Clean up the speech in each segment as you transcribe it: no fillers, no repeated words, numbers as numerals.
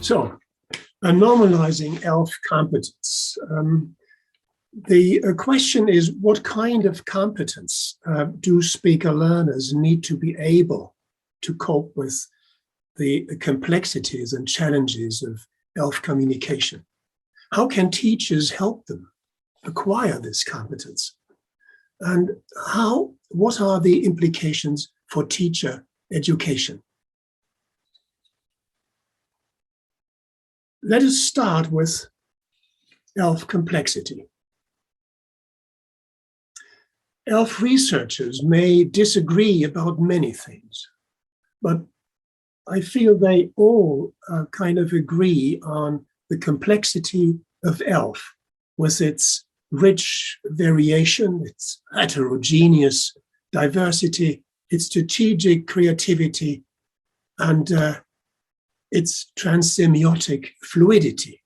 So, normalizing ELF competence. The question is, what kind of competence do speaker learners need to be able to cope with the complexities and challenges of ELF communication? How can teachers help them acquire this competence? And what are the implications for teacher education? Let us start with ELF complexity. ELF researchers may disagree about many things, but I feel they all kind of agree on the complexity of ELF with its rich variation, its heterogeneous diversity, its strategic creativity, and its transsemiotic fluidity.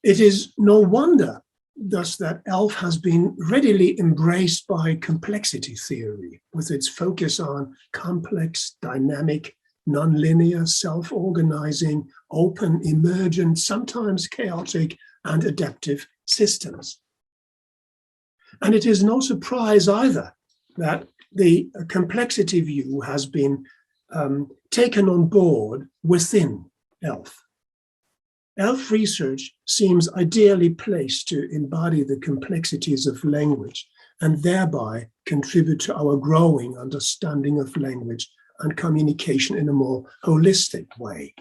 It is no wonder, thus, that ELF has been readily embraced by complexity theory, with its focus on complex, dynamic, nonlinear, self-organizing, open, emergent, sometimes chaotic, and adaptive systems. And it is no surprise either that the complexity view has been taken on board within ELF. ELF research seems ideally placed to embody the complexities of language and thereby contribute to our growing understanding of language and communication in a more holistic way.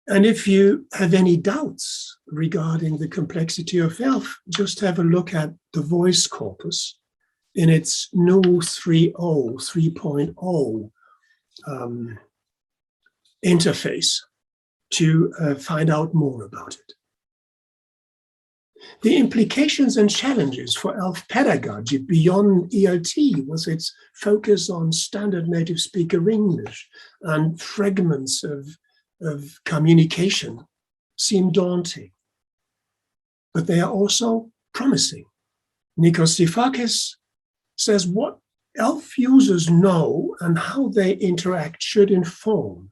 And if you have any doubts regarding the complexity of ELF, just have a look at the voice corpus in its new 3.0 interface to find out more about it. The implications and challenges for ELF pedagogy beyond ELT, with its focus on standard native speaker English and fragments of communication, seem daunting, but they are also promising. Nikos Sifakis says what ELF users know and how they interact should inform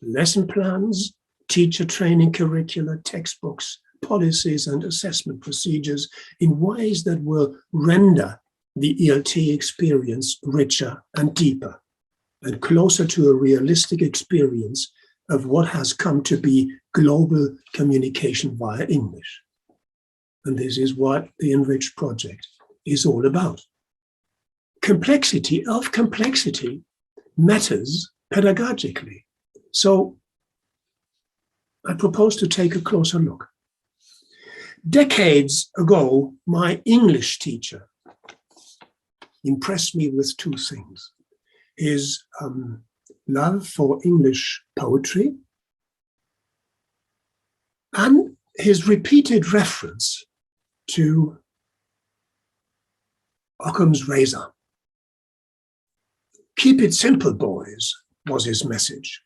lesson plans, teacher training curricula, textbooks, policies, and assessment procedures in ways that will render the ELT experience richer and deeper and closer to a realistic experience of what has come to be global communication via English. And this is what the ENRICH Project is all about. Complexity, ELF complexity, matters pedagogically. So I propose to take a closer look. Decades ago, my English teacher impressed me with two things: his love for English poetry and his repeated reference to Occam's razor. "Keep it simple, boys," was his message.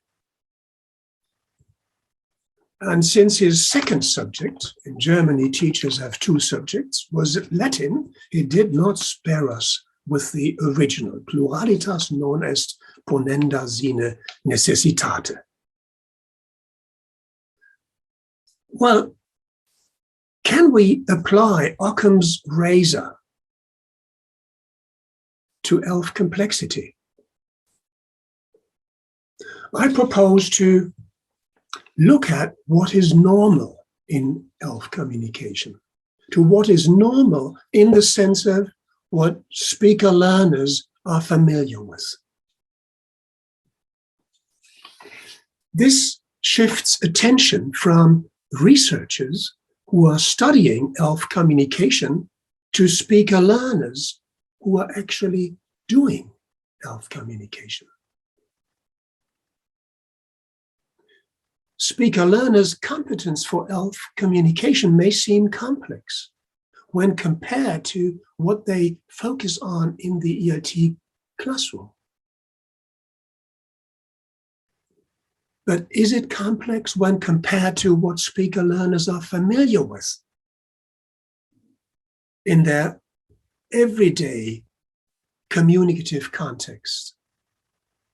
And since his second subject, in Germany teachers have two subjects, was Latin, he did not spare us with the original pluralitas non est ponenda sine necessitate. Well, can we apply Occam's razor to ELF complexity? I propose to look at what is normal in ELF communication, to what is normal in the sense of what speaker learners are familiar with. This shifts attention from researchers who are studying ELF communication to speaker learners who are actually doing ELF communication. Speaker learners' competence for ELF communication may seem complex when compared to what they focus on in the ELT classroom. But is it complex when compared to what speaker learners are familiar with in their everyday communicative context,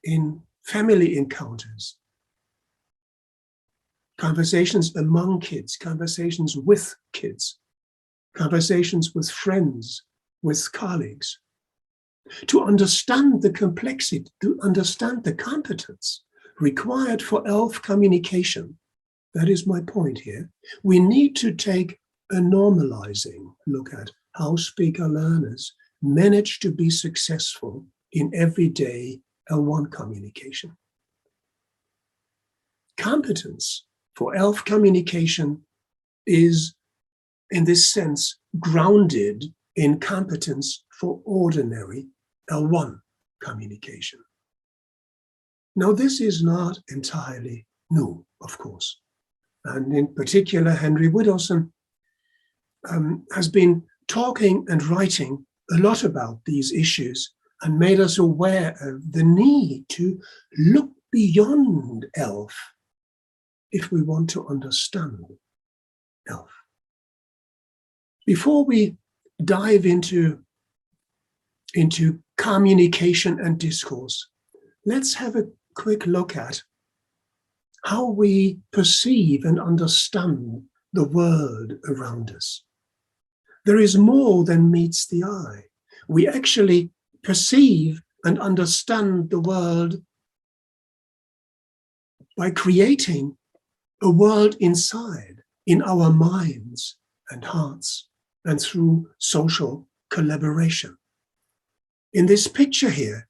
in family encounters, conversations among kids, conversations with kids, conversations with friends, with colleagues, to understand the complexity, to understand the competence required for ELF communication. That is my point here. We need to take a normalizing look at how speaker learners manage to be successful in everyday L1 communication. Competence for ELF communication is, in this sense, grounded in competence for ordinary L1 communication. Now, this is not entirely new, of course. And in particular, Henry Widdowson has been talking and writing a lot about these issues and made us aware of the need to look beyond ELF if we want to understand ELF. Before we dive into communication and discourse, let's have a quick look at how we perceive and understand the world around us. There is more than meets the eye. We actually perceive and understand the world by creating a world inside, in our minds and hearts, and through social collaboration. In this picture here,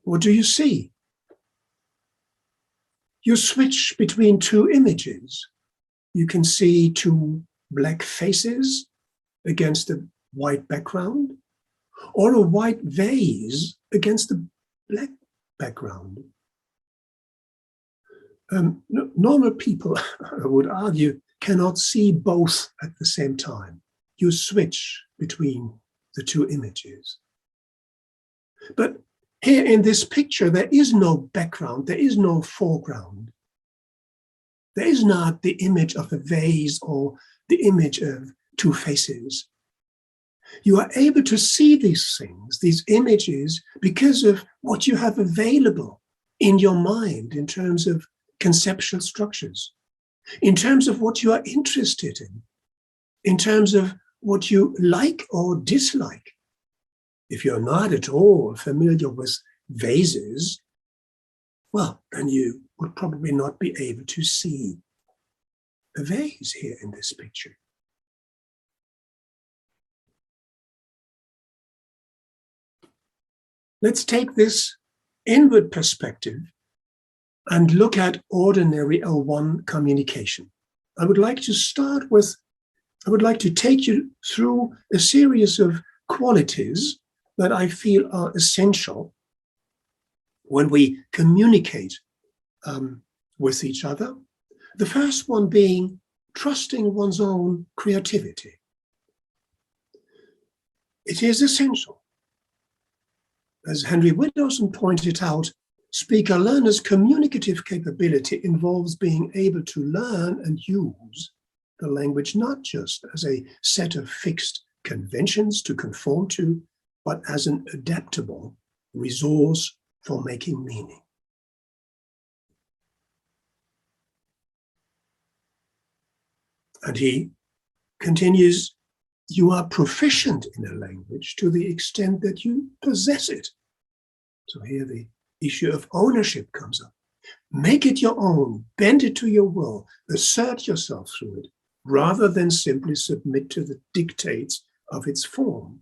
what do you see? You switch between two images. You can see two black faces against a white background, or a white vase against a black background. Normal people, I would argue, cannot see both at the same time. You switch between the two images. But here in this picture, there is no background, there is no foreground. There is not the image of a vase or the image of two faces. You are able to see these things, these images, because of what you have available in your mind in terms of conceptual structures, in terms of what you are interested in terms of what you like or dislike. If you're not at all familiar with vases, well, then you would probably not be able to see a vase here in this picture. Let's take this inward perspective and look at ordinary L1 communication. I would like to take you through a series of qualities that I feel are essential when we communicate with each other. The first one being trusting one's own creativity. It is essential. As Henry Widdowson pointed out, speaker learners' communicative capability involves being able to learn and use the language not just as a set of fixed conventions to conform to, but as an adaptable resource for making meaning. And he continues, you are proficient in a language to the extent that you possess it. So here the issue of ownership comes up. Make it your own, bend it to your will, assert yourself through it, rather than simply submit to the dictates of its form.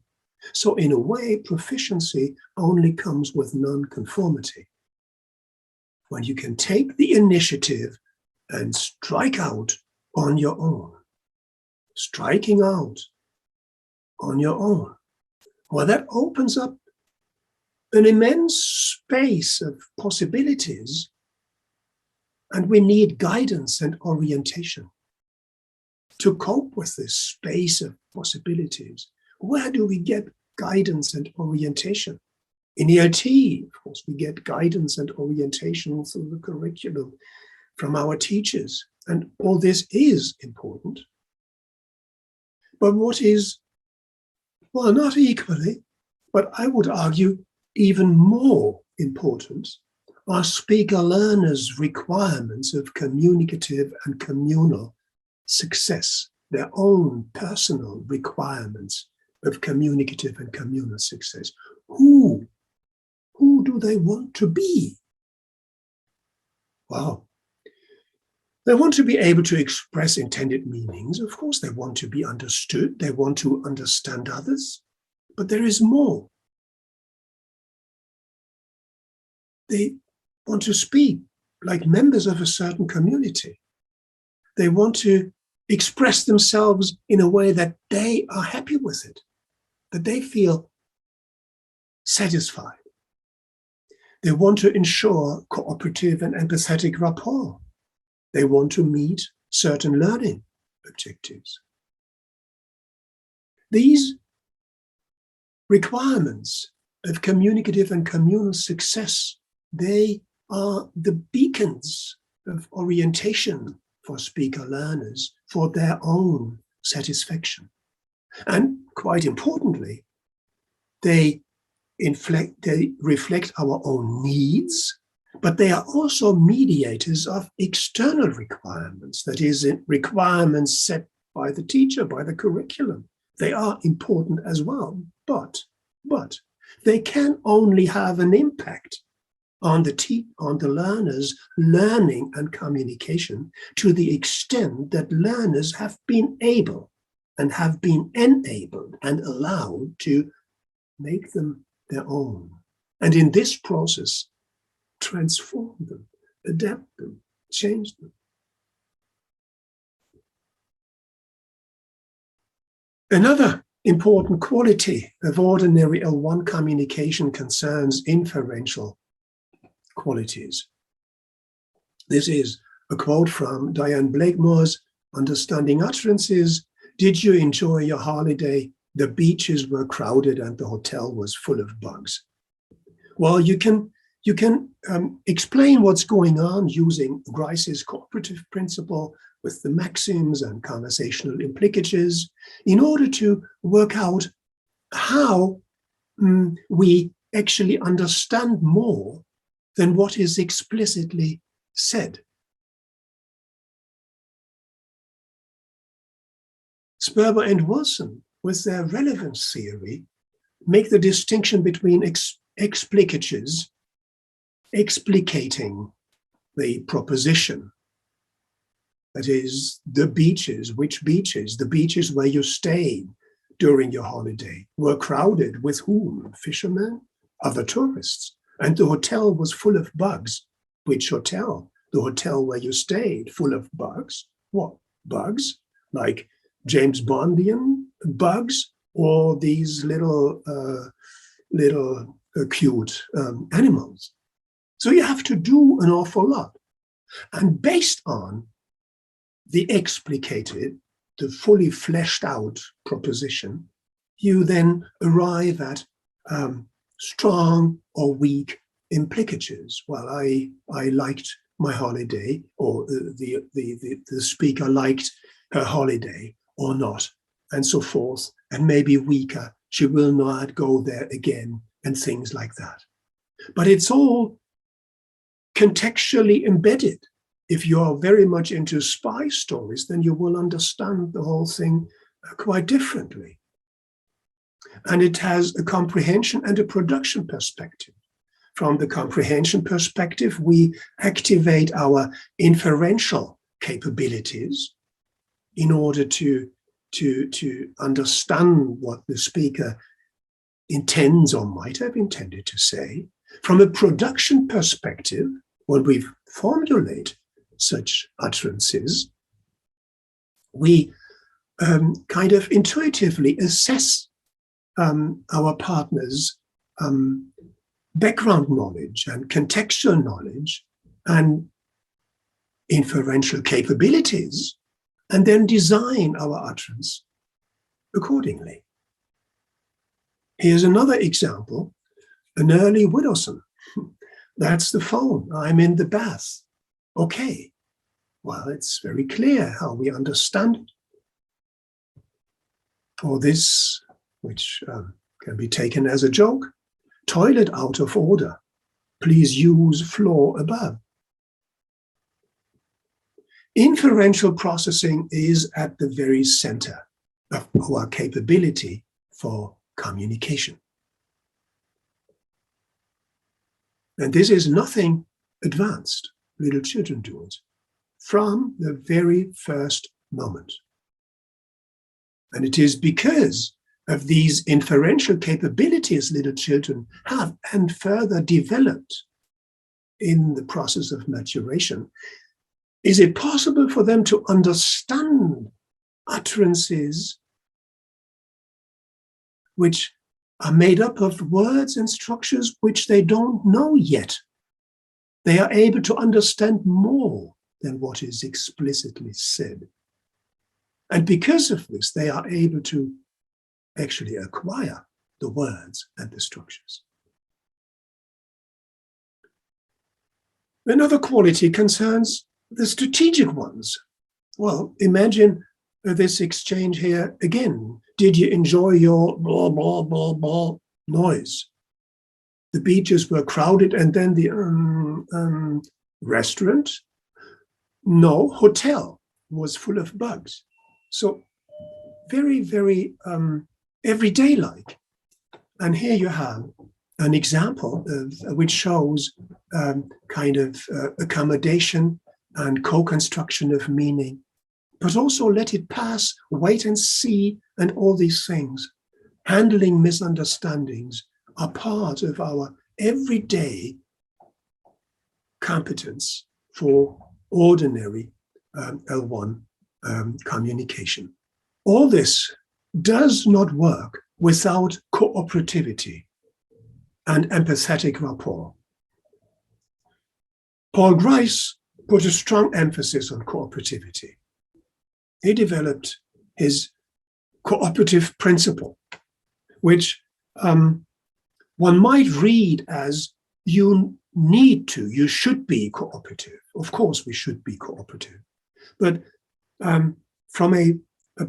So in a way, proficiency only comes with non-conformity. When you can take the initiative and strike out on your own, striking out on your own, well, that opens up an immense space of possibilities, and we need guidance and orientation to cope with this space of possibilities. Where do we get guidance and orientation? In ELT, of course, we get guidance and orientation through the curriculum from our teachers, and all this is important. But what is, well, not equally, but I would argue even more important are speaker learners' requirements of communicative and communal success, their own personal requirements of communicative and communal success. Who do they want to be? Well, they want to be able to express intended meanings. Of course, they want to be understood. They want to understand others. But there is more. They want to speak like members of a certain community. They want to express themselves in a way that they are happy with it, that they feel satisfied. They want to ensure cooperative and empathetic rapport. They want to meet certain learning objectives. These requirements of communicative and communal success, they are the beacons of orientation for speaker learners for their own satisfaction. And quite importantly, they reflect our own needs, but they are also mediators of external requirements, that is, requirements set by the teacher, by the curriculum. They are important as well, but they can only have an impact on the learners' learning and communication to the extent that learners have been able and have been enabled and allowed to make them their own. And in this process, transform them, adapt them, change them. Another important quality of ordinary L1 communication concerns inferential qualities. This is a quote from Diane Blakemore's Understanding Utterances. Did you enjoy your holiday? The beaches were crowded and the hotel was full of bugs. Well, you can explain what's going on using Grice's cooperative principle with the maxims and conversational implicatives in order to work out how we actually understand more than what is explicitly said. Sperber and Wilson, with their relevance theory, make the distinction between explicatures, explicating the proposition, that is, the beaches, which beaches? The beaches where you stayed during your holiday were crowded with whom? Fishermen, other tourists. And the hotel was full of bugs. Which hotel? The hotel where you stayed, full of bugs. What? Bugs? Like James Bondian bugs, or these little cute animals. So you have to do an awful lot. And based on the explicated, the fully fleshed out proposition, you then arrive at strong or weak implicatures. Well, I liked my holiday, or the speaker liked her holiday or not, and so forth. And maybe weaker, she will not go there again, and things like that. But it's all contextually embedded. If you are very much into spy stories, then you will understand the whole thing quite differently. And it has a comprehension and a production perspective. From the comprehension perspective, we activate our inferential capabilities in order to understand what the speaker intends or might have intended to say. From a production perspective, when we formulate such utterances, we kind of intuitively assess our partner's background knowledge and contextual knowledge and inferential capabilities, and then design our utterance accordingly. Here's another example, an early Widdowson. That's the phone. I'm in the bath. Okay. Well, it's very clear how we understand it. Or this, which can be taken as a joke, toilet out of order. please use floor above. Inferential processing is at the very center of our capability for communication. And this is nothing advanced. Little children do it from the very first moment. And it is because of these inferential capabilities little children have and further developed in the process of maturation, is it possible for them to understand utterances which are made up of words and structures which they don't know yet. They are able to understand more than what is explicitly said. And because of this, they are able to actually acquire the words and the structures. Another quality concerns the strategic ones. Well, imagine this exchange here again. Did you enjoy your blah, blah, blah, blah noise? The beaches were crowded, and then the restaurant, no, hotel was full of bugs. So very, very everyday-like. And here you have an example of which shows kind of accommodation and co-construction of meaning, but also let it pass, wait and see, and all these things. Handling misunderstandings are part of our everyday competence for ordinary L1 communication. All this does not work without cooperativity and empathetic rapport. Paul Grice put a strong emphasis on cooperativity. He developed his cooperative principle, which one might read as you should be cooperative. Of course, we should be cooperative. But from a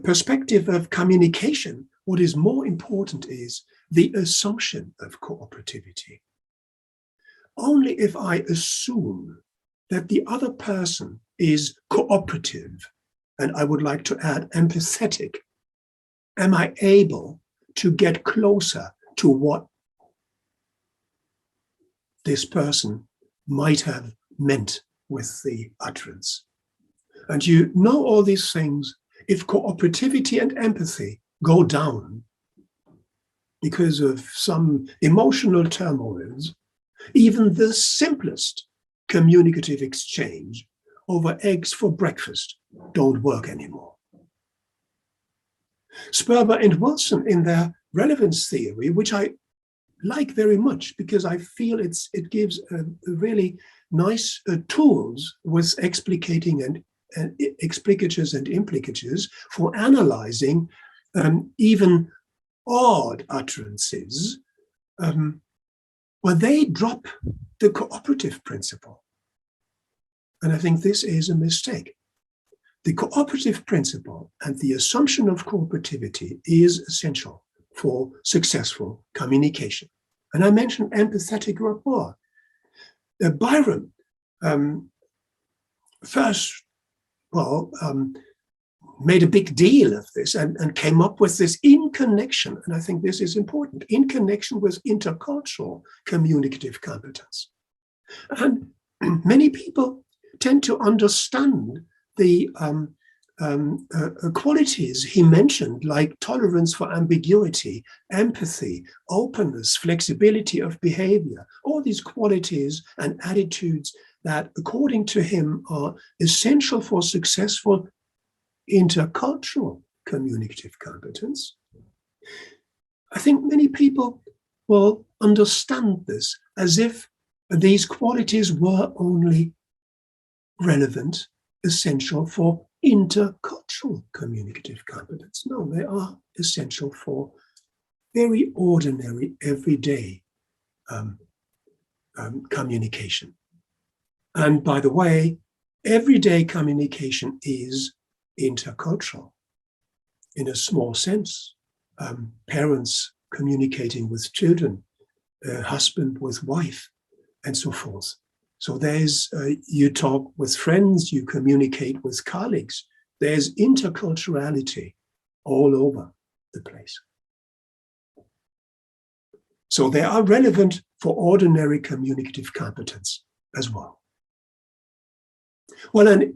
perspective of communication, what is more important is the assumption of cooperativity. Only if I assume that the other person is cooperative, and I would like to add empathetic, am I able to get closer to what this person might have meant with the utterance. And you know all these things, if cooperativity and empathy go down because of some emotional turmoils, even the simplest communicative exchange over eggs for breakfast don't work anymore. Sperber and Wilson, in their relevance theory, which I like very much because I feel it gives a really nice tools with explicating and explicatures and implicatures for analyzing even odd utterances, where they drop the cooperative principle. And I think this is a mistake. The cooperative principle and the assumption of cooperativity is essential for successful communication. And I mentioned empathetic rapport. Byron first, made a big deal of this and came up with this in connection, and I think this is important, in connection with intercultural communicative competence. And many people tend to understand the qualities he mentioned, like tolerance for ambiguity, empathy, openness, flexibility of behavior, all these qualities and attitudes that, according to him, are essential for successful intercultural communicative competence. I think many people will understand this as if these qualities were only relevant, essential for intercultural communicative competence. No, they are essential for very ordinary, everyday communication. And by the way, everyday communication is intercultural in a small sense. Parents communicating with children, husband with wife, and so forth. So there's, you talk with friends, you communicate with colleagues. There's interculturality all over the place. So they are relevant for ordinary communicative competence as well. Well, and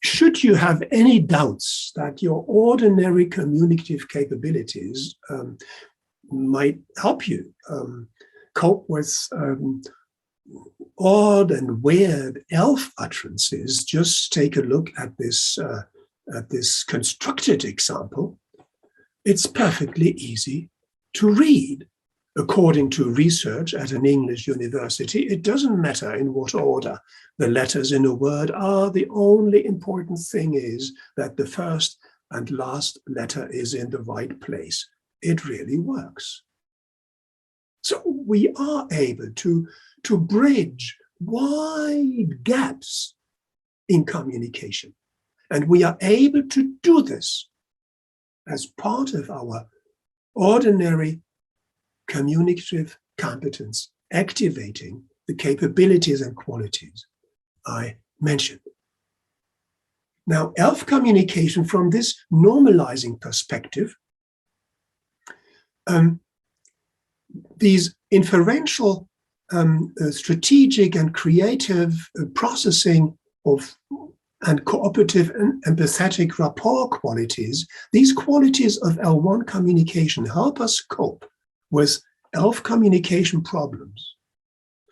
should you have any doubts that your ordinary communicative capabilities might help you cope with odd and weird ELF utterances, just take a look at this constructed example. It's perfectly easy to read. According to research at an English university, it doesn't matter in what order the letters in a word are. The only important thing is that the first and last letter is in the right place. It really works. So we are able to bridge wide gaps in communication. And we are able to do this as part of our ordinary communicative competence, activating the capabilities and qualities I mentioned. Now, ELF communication from this normalizing perspective, these inferential, strategic and creative processing of and cooperative and empathetic rapport qualities, these qualities of L1 communication help us cope with ELF communication problems,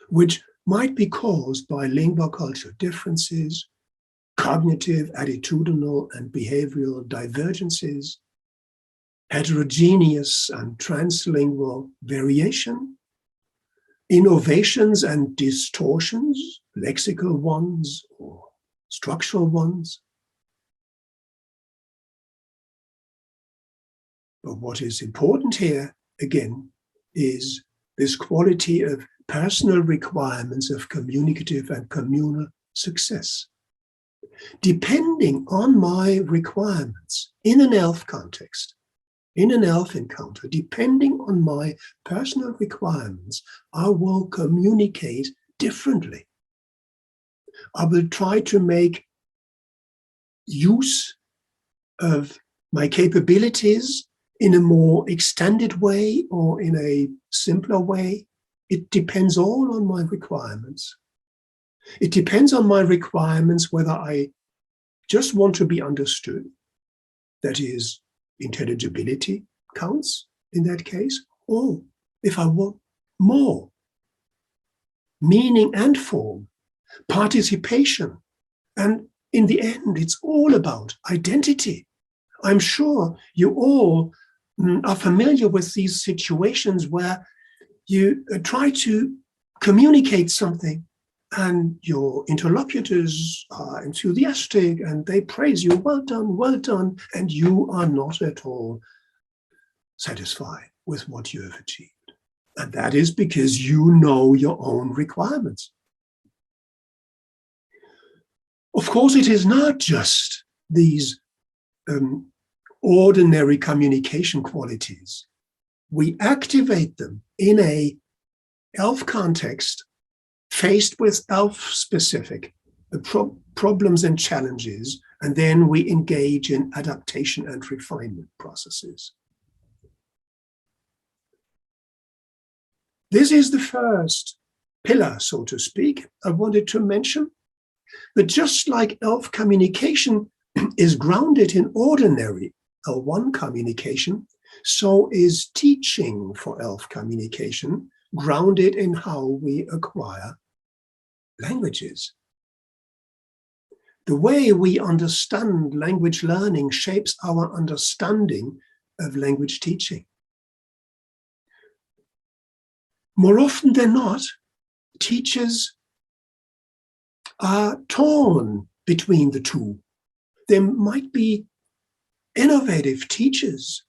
which might be caused by lingua culture differences, cognitive, attitudinal, and behavioral divergences, heterogeneous and translingual variation, innovations and distortions, lexical ones or structural ones. But what is important here, again, is this quality of personal requirements of communicative and communal success. Depending on my requirements in an ELF context, in an ELF encounter, depending on my personal requirements, I will communicate differently. I will try to make use of my capabilities in a more extended way or in a simpler way. It depends all on my requirements. It depends on my requirements whether I just want to be understood, that is, intelligibility counts in that case, or if I want more, meaning and form, participation, and in the end, it's all about identity. I'm sure you all are familiar with these situations where you try to communicate something and your interlocutors are enthusiastic and they praise you, well done, and you are not at all satisfied with what you have achieved. And that is because you know your own requirements. Of course, it is not just these ordinary communication qualities. We activate them in a ELF context faced with ELF-specific problems and challenges, and then we engage in adaptation and refinement processes. This is the first pillar, so to speak, I wanted to mention. But just like ELF communication is grounded in ordinary L1 communication, so is teaching for ELF communication grounded in how we acquire languages. The way we understand language learning shapes our understanding of language teaching. More often than not, teachers are torn between the two. There might be innovative teachers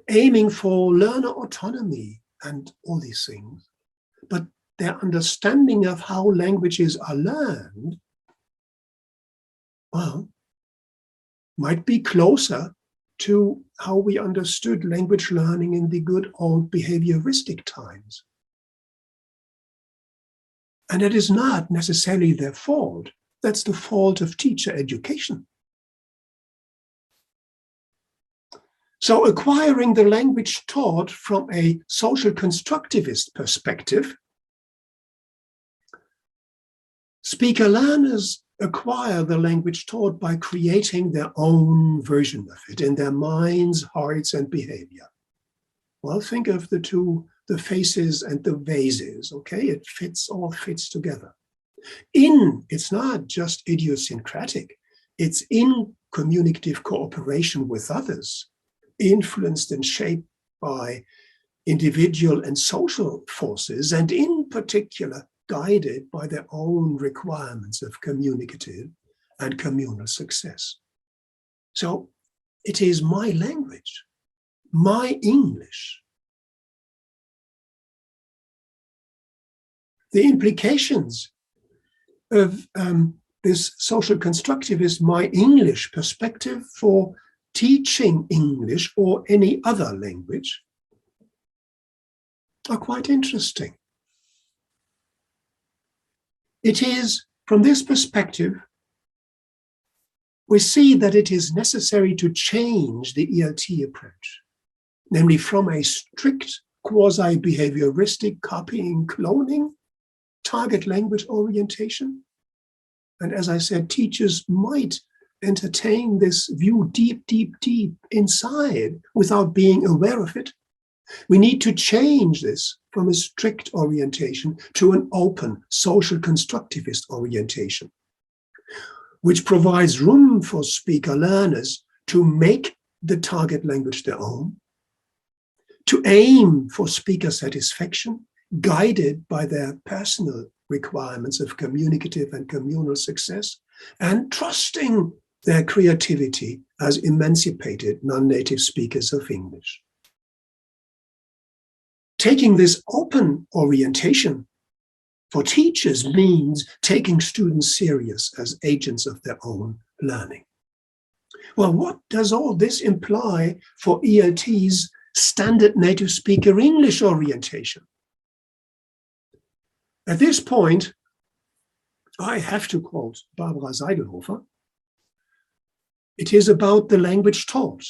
aiming for learner autonomy and all these things, but their understanding of how languages are learned, well, might be closer to how we understood language learning in the good old behavioristic times. And it is not necessarily their fault. That's the fault of teacher education. So acquiring the language taught from a social constructivist perspective, speaker learners acquire the language taught by creating their own version of it in their minds, hearts, and behavior. Well, think of the faces and the vases, okay? It all fits together. It's not just idiosyncratic, it's in communicative cooperation with others, influenced and shaped by individual and social forces, and in particular, guided by their own requirements of communicative and communal success. So it is my language, my English. The implications of this social constructivist my English perspective for teaching English or any other language are quite interesting. It is, from this perspective, we see that it is necessary to change the ELT approach, namely from a strict quasi-behavioristic copying, cloning, target language orientation. And as I said, teachers might entertain this view deep, deep, deep inside without being aware of it. We need to change this from a strict orientation to an open social constructivist orientation, which provides room for speaker learners to make the target language their own, to aim for speaker satisfaction, guided by their personal requirements of communicative and communal success, and trusting their creativity as emancipated non-native speakers of English. Taking this open orientation for teachers means taking students serious as agents of their own learning. Well, what does all this imply for ELT's standard native speaker English orientation? At this point, I have to quote Barbara Seidelhofer. It is about the language taught.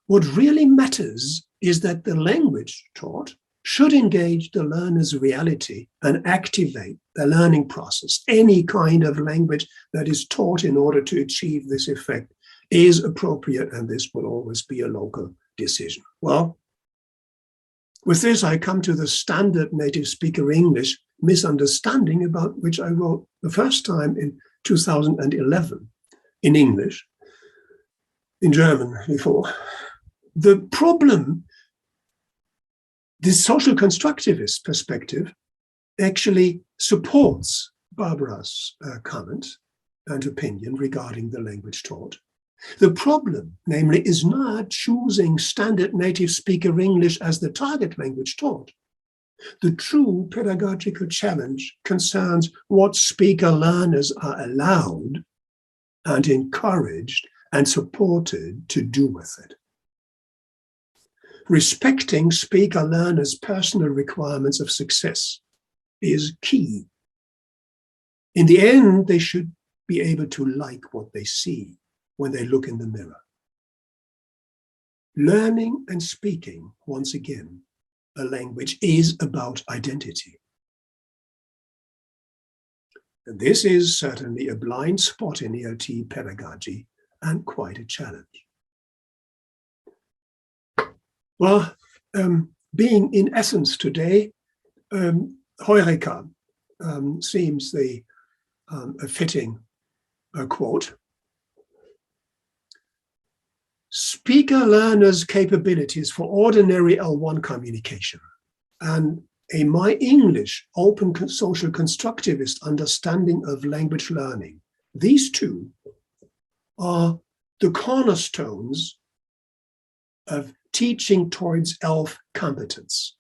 What really matters is that the language taught should engage the learner's reality and activate the learning process. Any kind of language that is taught in order to achieve this effect is appropriate, and this will always be a local decision. Well, with this, I come to the standard native speaker English misunderstanding, about which I wrote the first time in 2011 in English, in German before. The problem, this social constructivist perspective actually supports Barbara's comment and opinion regarding the language taught. The problem, namely, is not choosing standard native speaker English as the target language taught. The true pedagogical challenge concerns what speaker learners are allowed and encouraged and supported to do with it. Respecting speaker learners' personal requirements of success is key. In the end, they should be able to like what they see when they look in the mirror. Learning and speaking, once again, a language is about identity. And this is certainly a blind spot in ELT pedagogy and quite a challenge. Well, being in Athens today, Heureka seems a fitting quote. Speaker learners' capabilities for ordinary L1 communication and a My English open social constructivist understanding of language learning, these two are the cornerstones of teaching towards ELF competence.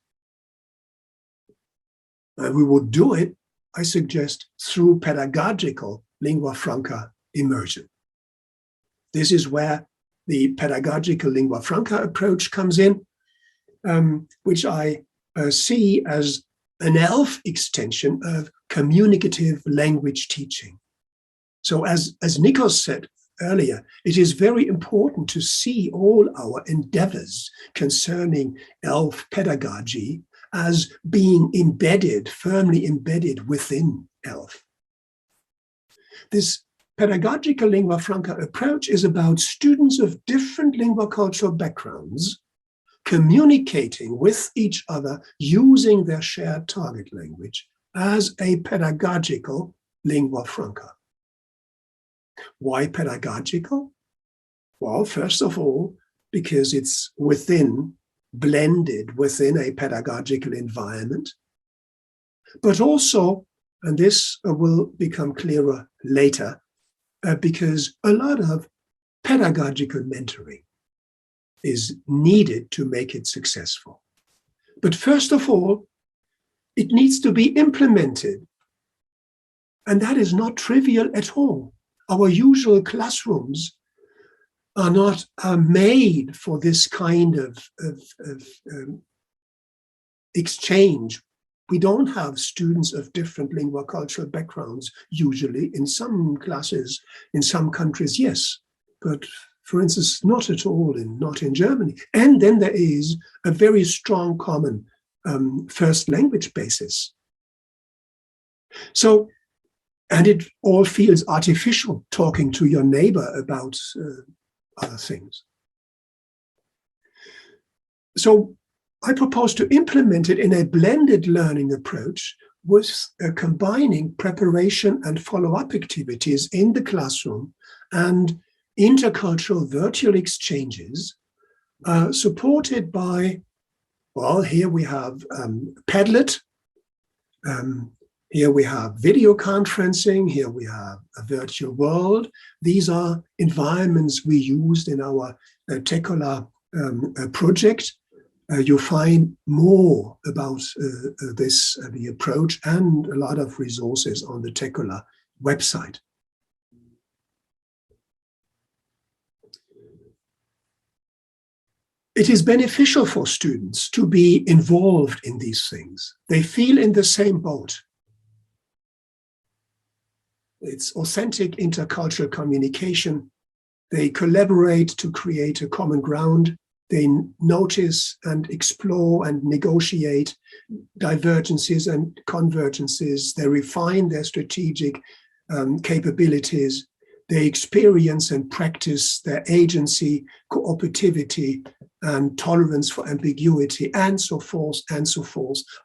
And we will do it, I suggest, through pedagogical lingua franca immersion. This is where the pedagogical lingua franca approach comes in, which I see as an ELF extension of communicative language teaching. So as Nikos said earlier, it is very important to see all our endeavors concerning ELF pedagogy as being embedded, firmly embedded within ELF. This pedagogical lingua franca approach is about students of different lingua cultural backgrounds communicating with each other using their shared target language as a pedagogical lingua franca. Why pedagogical? Well, first of all, because it's blended within a pedagogical environment, but also, and this will become clearer later, because a lot of pedagogical mentoring is needed to make it successful. But first of all, it needs to be implemented. And that is not trivial at all. Our usual classrooms are not made for this kind of exchange. We don't have students of different lingua cultural backgrounds usually. In some classes, in some countries, yes, but for instance, not at all, not in Germany. And then there is a very strong common first language basis. So, and it all feels artificial talking to your neighbor about other things. So I propose to implement it in a blended learning approach with combining preparation and follow-up activities in the classroom and intercultural virtual exchanges supported by, well, here we have Padlet, here we have video conferencing, here we have a virtual world. These are environments we used in our Tekola project. You'll find more about the approach and a lot of resources on the Tekola website. It is beneficial for students to be involved in these things. They feel in the same boat. It's authentic intercultural communication. They collaborate to create a common ground. They notice and explore and negotiate divergences and convergences. They refine their strategic capabilities. They experience and practice their agency, cooperativity, and tolerance for ambiguity, and so forth,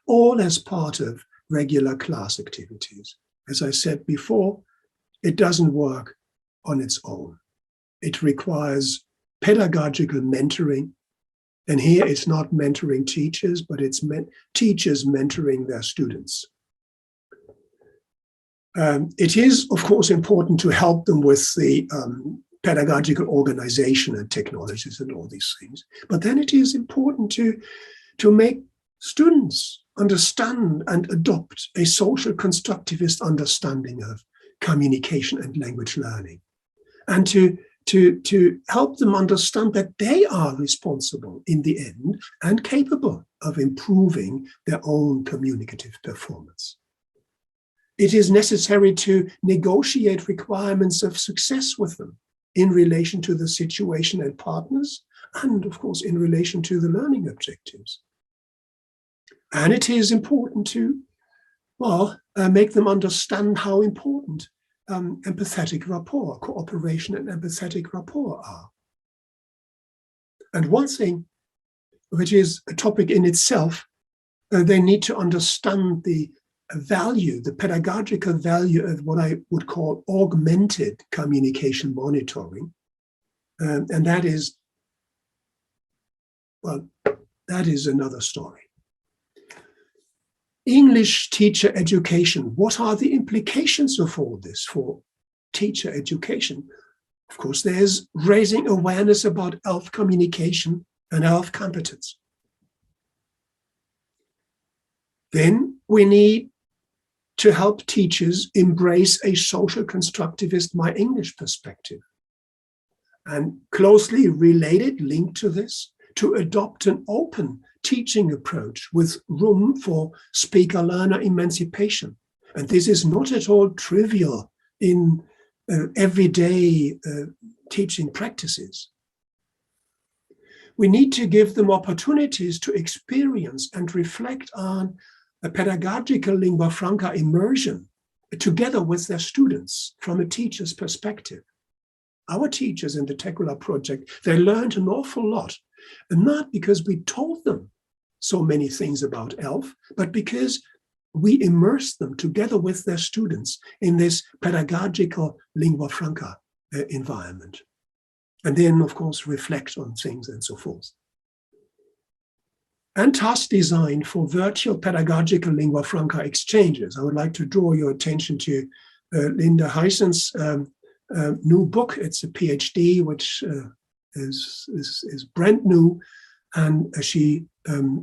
all as part of regular class activities. As I said before, it doesn't work on its own. It requires pedagogical mentoring. And here it's not mentoring teachers, but it's teachers mentoring their students. It is, of course, important to help them with the pedagogical organization and technologies and all these things. But then it is important to make students understand and adopt a social constructivist understanding of communication and language learning, and to help them understand that they are responsible in the end and capable of improving their own communicative performance. It is necessary to negotiate requirements of success with them in relation to the situation and partners, and of course in relation to the learning objectives. And it is important to, well, make them understand how important empathetic rapport, cooperation and empathetic rapport are. And one thing, which is a topic in itself, they need to understand the value, the pedagogical value of what I would call augmented communication monitoring. And that is, well, that is another story. English teacher education. What are the implications of all this for teacher education? Of course, there's raising awareness about ELF communication and ELF competence. Then we need to help teachers embrace a social constructivist My English perspective. And closely related, linked to this, to adopt an open teaching approach with room for speaker-learner emancipation. And this is not at all trivial in everyday teaching practices. We need to give them opportunities to experience and reflect on a pedagogical lingua franca immersion together with their students from a teacher's perspective. Our teachers in the Tecular project, they learned an awful lot, and not because we told them so many things about ELF, but because we immersed them together with their students in this pedagogical lingua franca environment. And then, of course, reflect on things and so forth. And task design for virtual pedagogical lingua franca exchanges. I would like to draw your attention to Linda Heisen's new book. It's a PhD, which is brand new, and she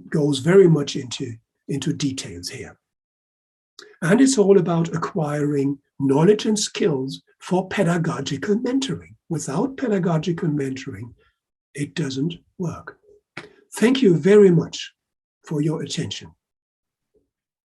goes very much into details here. And it's all about acquiring knowledge and skills for pedagogical mentoring. Without pedagogical mentoring, it doesn't work. Thank you very much for your attention.